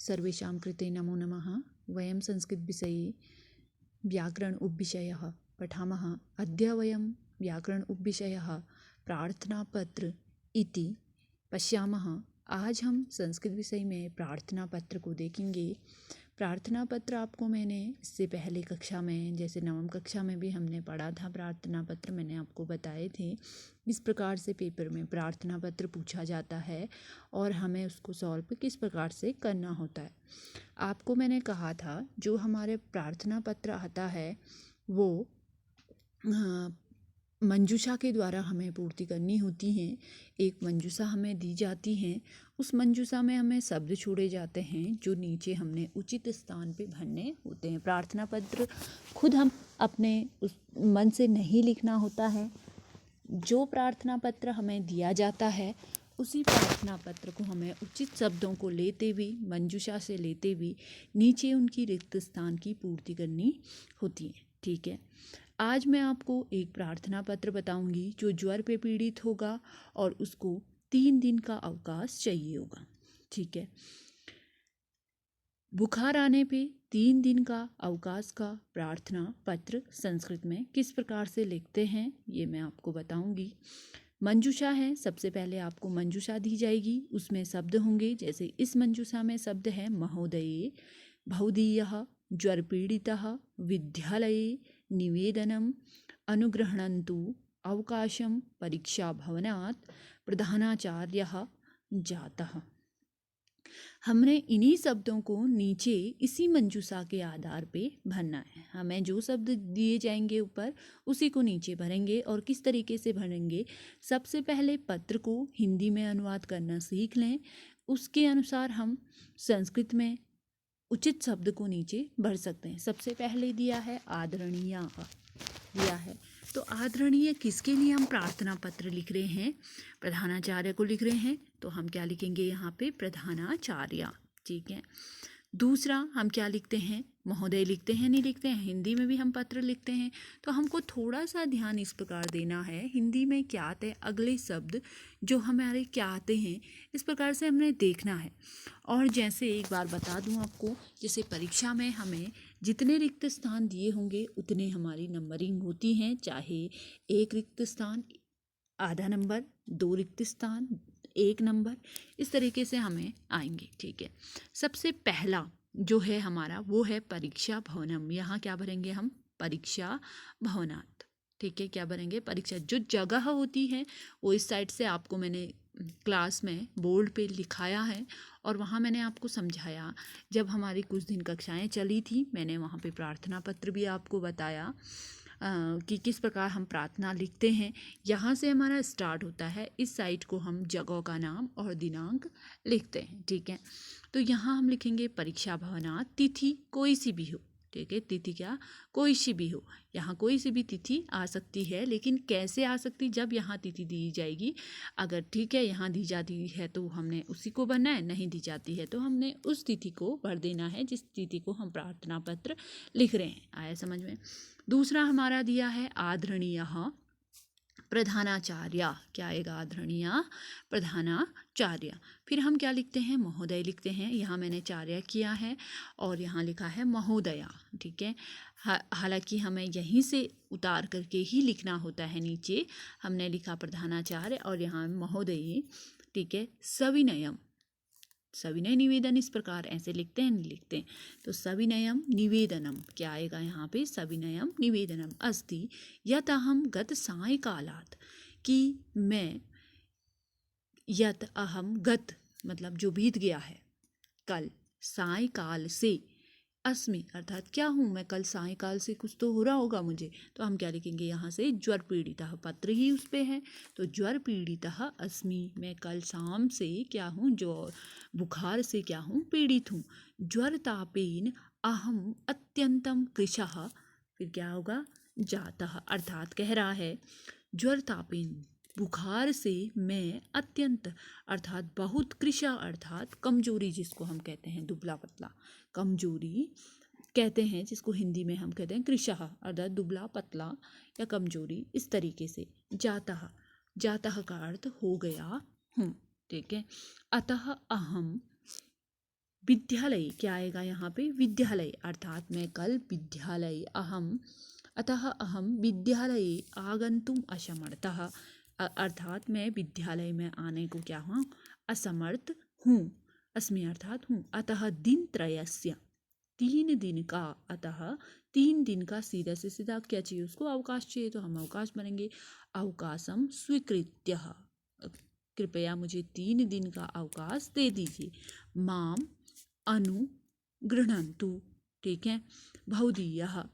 सर्वेषां कृते नमो नमः। वयं संस्कृतविषये व्याकरण उपविषयः पठामः। अद्य वयं व्याकरण उपविषयः प्रार्थनापत्र इति पश्यामः। आज हम संस्कृत विषय में प्रार्थना पत्र को देखेंगे। प्रार्थना पत्र आपको मैंने इससे पहले कक्षा में, जैसे नवम कक्षा में भी हमने पढ़ा था, प्रार्थना पत्र मैंने आपको बताए थे। इस प्रकार से पेपर में प्रार्थना पत्र पूछा जाता है और हमें उसको सॉल्व किस प्रकार से करना होता है। आपको मैंने कहा था जो हमारे प्रार्थना पत्र आता है वो मंजूषा के द्वारा हमें पूर्ति करनी होती हैं। एक मंजूषा हमें दी जाती है, उस मंजूषा में हमें शब्द छोड़े जाते हैं जो नीचे हमने उचित स्थान पे भरने होते हैं। प्रार्थना पत्र खुद हम अपने उस मन से नहीं लिखना होता है। जो प्रार्थना पत्र हमें दिया जाता है उसी प्रार्थना पत्र को हमें उचित शब्दों को लेते हुए, मंजूषा से लेते हुए नीचे उनकी रिक्त स्थान की पूर्ति करनी होती है। ठीक है, आज मैं आपको एक प्रार्थना पत्र बताऊंगी जो ज्वर पे पीड़ित होगा और उसको 3 दिन का अवकाश चाहिए होगा। ठीक है, बुखार आने पे 3 दिन का अवकाश का प्रार्थना पत्र संस्कृत में किस प्रकार से लिखते हैं ये मैं आपको बताऊंगी। मंजूषा है, सबसे पहले आपको मंजूषा दी जाएगी, उसमें शब्द होंगे। जैसे इस मंजूषा में शब्द है महोदये भवदीयः ज्वर पीड़ितः विद्यालये निवेदनम अनुगृह्णन्तु अवकाशं परीक्षा भवनात् प्रधानाचार्यः जातः। हमने इन्हीं शब्दों को नीचे इसी मंजूषा के आधार पे भरना है। हमें जो शब्द दिए जाएंगे ऊपर उसी को नीचे भरेंगे। और किस तरीके से भरेंगे, सबसे पहले पत्र को हिंदी में अनुवाद करना सीख लें, उसके अनुसार हम संस्कृत में उचित शब्द को नीचे भर सकते हैं। सबसे पहले दिया है आदरणीय दिया है, तो आदरणीय किसके लिए हम प्रार्थना पत्र लिख रहे हैं, प्रधानाचार्य को लिख रहे हैं, तो हम क्या लिखेंगे यहाँ पे प्रधानाचार्य। ठीक है, दूसरा हम क्या लिखते हैं, महोदय लिखते हैं, नहीं लिखते हैं। हिंदी में भी हम पत्र लिखते हैं तो हमको थोड़ा सा ध्यान इस प्रकार देना है, हिंदी में क्या आते हैं, अगले शब्द जो हमारे क्या आते हैं, इस प्रकार से हमने देखना है। और जैसे एक बार बता दूं आपको, जैसे परीक्षा में हमें जितने रिक्त स्थान दिए होंगे उतने हमारी नंबरिंग होती हैं। चाहे 1 रिक्त स्थान आधा नंबर, 2 रिक्त स्थान 1 नंबर, इस तरीके से हमें आएंगे। ठीक है, सबसे पहला जो है हमारा वो है परीक्षा भवनम। यहाँ क्या भरेंगे हम, परीक्षा भवनात्। ठीक है, क्या भरेंगे, परीक्षा। जो जगह होती है वो इस साइड से आपको मैंने क्लास में बोर्ड पे लिखाया है और वहाँ मैंने आपको समझाया। जब हमारी कुछ दिन कक्षाएं चली थी मैंने वहाँ पे प्रार्थना पत्र भी आपको बताया कि किस प्रकार हम प्रार्थना लिखते हैं। यहाँ से हमारा स्टार्ट होता है, इस साइट को हम जगह का नाम और दिनांक लिखते हैं। ठीक है, तो यहाँ हम लिखेंगे परीक्षा भवनात्, तिथि कोई सी भी हो। ठीक है, तिथि क्या, कोई सी भी हो। यहाँ कोई सी भी तिथि आ सकती है, लेकिन कैसे आ सकती, जब यहाँ तिथि दी जाएगी, अगर ठीक है यहाँ दी जाती है तो हमने उसी को भरना है, नहीं दी जाती है तो हमने उस तिथि को भर देना है जिस तिथि को हम प्रार्थना पत्र लिख रहे हैं। आया समझ में। दूसरा हमारा दिया है आदरणीय प्रधानाचार्य। क्या आएगा, आदरणीय प्रधानाचार्य। फिर हम क्या लिखते हैं, महोदय लिखते हैं। यहाँ मैंने चार्य किया है और यहाँ लिखा है महोदया। ठीक है, हालांकि हमें यहीं से उतार करके ही लिखना होता है। नीचे हमने लिखा प्रधानाचार्य और यहाँ महोदय। ठीक है, सविनयम, सविनय निवेदन, इस प्रकार ऐसे लिखते हैं, नहीं लिखते हैं। तो सविनयम निवेदनम क्या आएगा यहाँ पे, सविनयम निवेदनम अस्ति यत अहम गत सायंकालात्, कि मैं, यत अहम गत मतलब जो बीत गया है, कल सायंकाल से, अस्मि अर्थात क्या हूँ मैं, कल सायंकाल से कुछ तो हो रहा होगा मुझे, तो हम क्या लिखेंगे यहाँ से ज्वर पीड़ितः, पत्र ही उस पे है तो ज्वर पीड़ितः अस्मि, मैं कल शाम से क्या हूँ, जो बुखार से क्या हूँ, पीड़ित हूँ। ज्वर तापेन अहम अत्यंतम कृशः, फिर क्या होगा, जातः, अर्थात कह रहा है ज्वर तापेन बुखार से मैं अत्यंत अर्थात बहुत, कृशा अर्थात कमजोरी, जिसको हम कहते हैं दुबला पतला, कमजोरी कहते हैं जिसको हिंदी में हम कहते हैं कृशः अर्थात दुबला पतला या कमजोरी, इस तरीके से। जातः, जातः का अर्थ हो गया हूँ। ठीक है, अतः अहम विद्यालय क्या आएगा यहाँ पे, विद्यालय, अर्थात मैं कल विद्यालय अतः अहम विद्यालये आगन्तुम् असमर्थः, अर्थात मैं विद्यालय में आने को क्या हूँ, असमर्थ हूँ, अस्मि अर्थात हूँ। अतः दिनत्रयस्य, 3 दिन का, अतः 3 दिन का सीधा से सीधा क्या चाहिए उसको, अवकाश चाहिए, तो हम अवकाश बनेंगे अवकाशम स्वीकृत्य, कृपया मुझे 3 दिन का अवकाश दे दीजिए। माम अनुगृह्णन्तु, ठीक है। भवदीयः,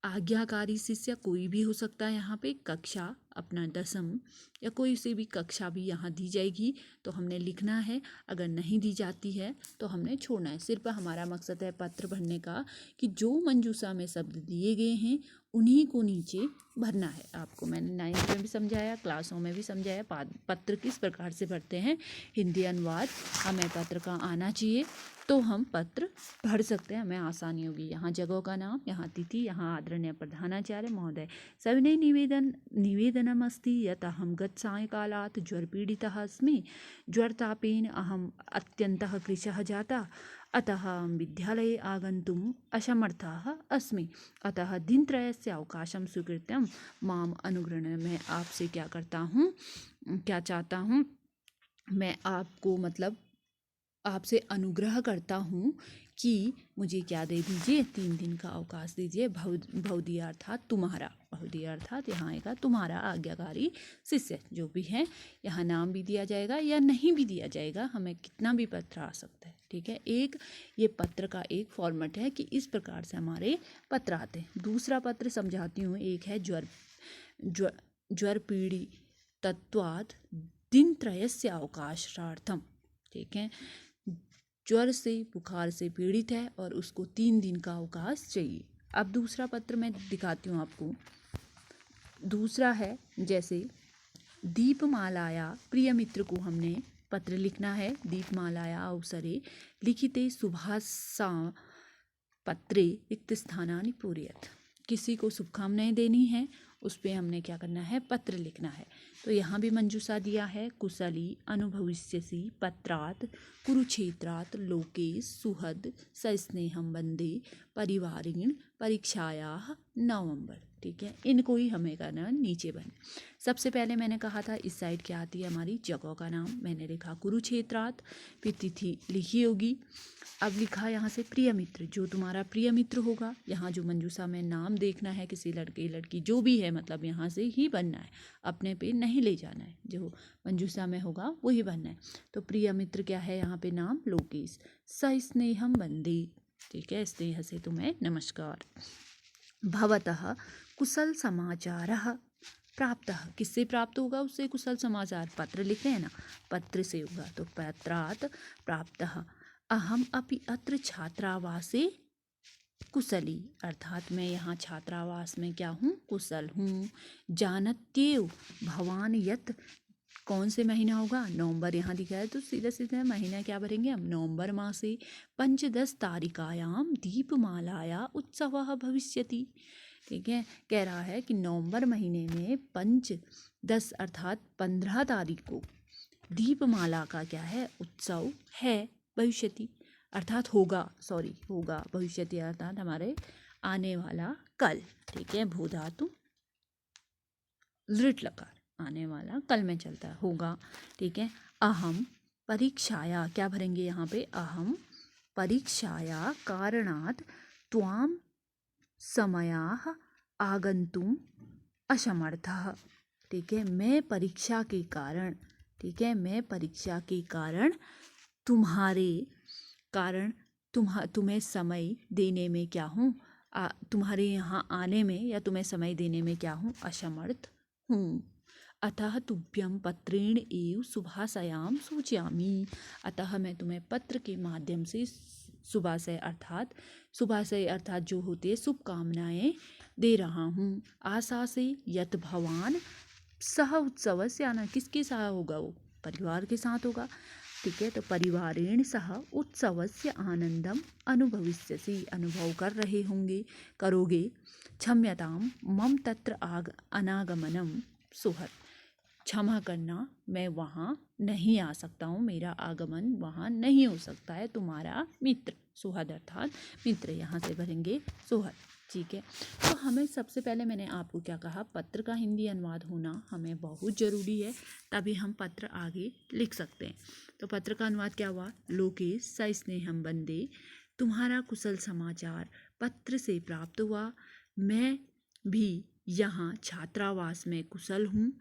आज्ञाकारी शिष्य कोई भी हो सकता है यहाँ पे, कक्षा अपना 10वीं या कोई से भी कक्षा भी यहाँ दी जाएगी तो हमने लिखना है, अगर नहीं दी जाती है तो हमने छोड़ना है। सिर्फ हमारा मकसद है पत्र भरने का कि जो मंजूषा में शब्द दिए गए हैं उन्हीं को नीचे भरना है। आपको मैंने 9th में भी समझाया, क्लासों में भी समझाया पत्र किस प्रकार से भरते हैं, हिंदी अनुवाद हमें पत्र का आना चाहिए तो हम पत्र भर सकते हैं, हमें आसानी होगी। यहाँ जगहों का नाम, यहाँ तिथि, यहाँ आदरणीय प्रधानाचार्य महोदय सविनय निवेदनम् अस्ति यत् अहं गत सायंकालात् ज्वरपीडितः अस्मि, ज्वरतापेन अहम् अत्यन्तः कृशः जाता, अतः विद्यालये आगन्तुम् असमर्थः अस्मि, अतः दिनत्रयस्य अवकाशं स्वीकृत्य माम अनुगृह्य। मैं आपसे क्या करता हूँ, क्या चाहता हूँ, मैं आपको मतलब आपसे अनुग्रह करता हूँ कि मुझे क्या दे दीजिए, 3 दिन का अवकाश दीजिए। भवदीय अर्थात तुम्हारा, भवदीय अर्थात यहाँ आएगा तुम्हारा आज्ञाकारी शिष्य, जो भी है यहाँ नाम भी दिया जाएगा या नहीं भी दिया जाएगा, हमें कितना भी पत्र आ सकता है, ठीक है। एक ये पत्र का एक फॉर्मेट है कि इस प्रकार से हमारे पत्र आते हैं। दूसरा पत्र समझाती हूँ, एक है ज्वर पीड़ितत्वात् दिनत्रयस्य अवकाशार्थम, ठीक है। ज्वर से, बुखार से पीड़ित है और उसको 3 दिन का अवकाश चाहिए। अब दूसरा पत्र मैं दिखाती हूँ आपको। दूसरा है जैसे दीपमालाया प्रिय मित्र को हमने पत्र लिखना है। दीपमालाया अवसरे लिखिते शुभाशा पत्रे रिक्त स्थानानि पूरयेत्, किसी को शुभकामनाएं देनी है उस पर हमने क्या करना है, पत्र लिखना है। तो यहाँ भी मंजूषा दिया है, कुशली अनुभविष्यसि पत्रात् कुरुक्षेत्रात् लोकेश सुहद सस्नेहम वंदे परिवारिण परीक्षायाः नवंबर, ठीक है। इनको ही हमें करना नीचे बने। सबसे पहले मैंने कहा था इस साइड क्या आती है हमारी जगह का नाम, मैंने लिखा कुरुक्षेत्रात्, फिर तिथि लिखी होगी। अब लिखा यहाँ से प्रिय मित्र, जो तुम्हारा प्रिय मित्र होगा। यहाँ जो मंजूषा में नाम देखना है किसी लड़के लड़की जो भी है, मतलब यहाँ से ही बनना है, अपने पे नहीं ले जाना है, जो मंजूषा में होगा वही बनना है। तो प्रिय मित्र क्या है यहाँ पे नाम, लोकेश। सस्नेहम वंदे, ठीक है, स्नेह से तुम्हें नमस्कार। भवतः कुशल समाचारः प्राप्तः, किससे प्राप्त होगा, उससे कुशल समाचार, पत्र लिखे हैं ना, पत्र से होगा। तो पत्रात् प्राप्तः अहम अपि अत्र छात्रावासे कुशली, अर्थात मैं यहाँ छात्रावास में क्या हूँ, कुशल हूँ। जानत्येव भवान यत्, कौन से महीना होगा, नवंबर यहाँ दिखा है तो सीधा सीधा महीना क्या भरेंगे हम, नवंबर मासे 15 तारिकायां दीपमालाया उत्सवः भविष्यति, ठीक है। कह रहा है कि नवंबर महीने में 5-10 अर्थात 15 तारीख को दीपमाला का क्या है, उत्सव है, भविष्यति अर्थात होगा, होगा, भविष्यति अर्थात हमारे आने वाला कल, ठीक है। भू धातु लृट लकार, आने वाला कल में चलता है, होगा, ठीक है। अहम परीक्षाया, क्या भरेंगे यहाँ पे, अहम परीक्षाया कारणात् त्वाम समयाः आगन्तुम असमर्थः, ठीक है। मैं परीक्षा के कारण, ठीक है, मैं परीक्षा के कारण तुम्हारे कारण तुम्हें समय देने में क्या हूँ, तुम्हारे यहाँ आने में या तुम्हें समय देने में क्या हूँ, असमर्थ हूँ। अतः तुभ्यं पत्रेण एव शुभाशयां सूचयामि, अतः मैं तुम्हें पत्र के माध्यम से शुभाशय अर्थात जो होते हैं शुभकामनाएं दे रहा हूँ। आशा से यत भवान सह उत्सव से आना, किसके साथ होगा वो, परिवार के साथ होगा, ठीक है। तो परिवारेण सह उत्सवस्य आनंदम अनुभविष्यसि, अनुभव कर रहे होंगे, करोगे। क्षम्यताम मम तत्र अनागमनम सुहद, क्षमा करना मैं वहाँ नहीं आ सकता हूँ, मेरा आगमन वहाँ नहीं हो सकता है। तुम्हारा मित्र, सुहृद अर्थात मित्र, यहाँ से भरेंगे सुहृद। ठीक है, तो हमें सबसे पहले मैंने आपको क्या कहा, पत्र का हिंदी अनुवाद होना हमें बहुत ज़रूरी है, तभी हम पत्र आगे लिख सकते हैं। तो पत्र का अनुवाद क्या हुआ, लोकेश सस्नेहम वंदे, तुम्हारा कुशल समाचार पत्र से प्राप्त हुआ। मैं भी यहाँ छात्रावास में कुशल हूँ।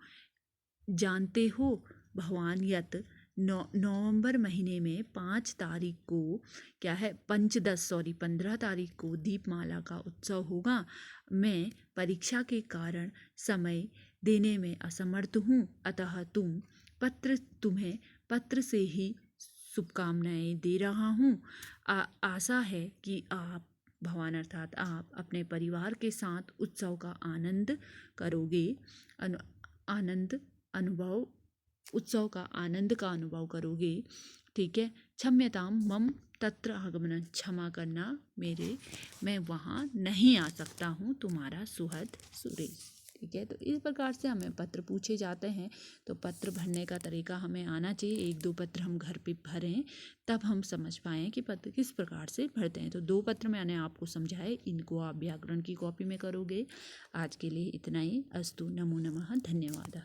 जानते हो भगवान यत नवंबर महीने में 5 तारीख को क्या है, 15 तारीख को दीपमाला का उत्सव होगा। मैं परीक्षा के कारण समय देने में असमर्थ हूँ, अतः तुम्हें पत्र से ही शुभकामनाएं दे रहा हूँ। आशा है कि आप, भगवान अर्थात आप, अपने परिवार के साथ उत्सव का आनंद करोगे, उत्सव का आनंद का अनुभव करोगे। ठीक है, क्षम्यताम मम तत्र आगमन, क्षमा करना, मैं वहाँ नहीं आ सकता हूँ, तुम्हारा सुहृद सुरेश। ठीक है, तो इस प्रकार से हमें पत्र पूछे जाते हैं। तो पत्र भरने का तरीका हमें आना चाहिए। 1-2 पत्र हम घर पे भरें, तब हम समझ पाएँ कि पत्र किस प्रकार से भरते हैं। तो 2 पत्र मैंने आपको समझाए, इनको आप व्याकरण की कॉपी में करोगे। आज के लिए इतना ही। अस्तु, नमो नमः, धन्यवाद।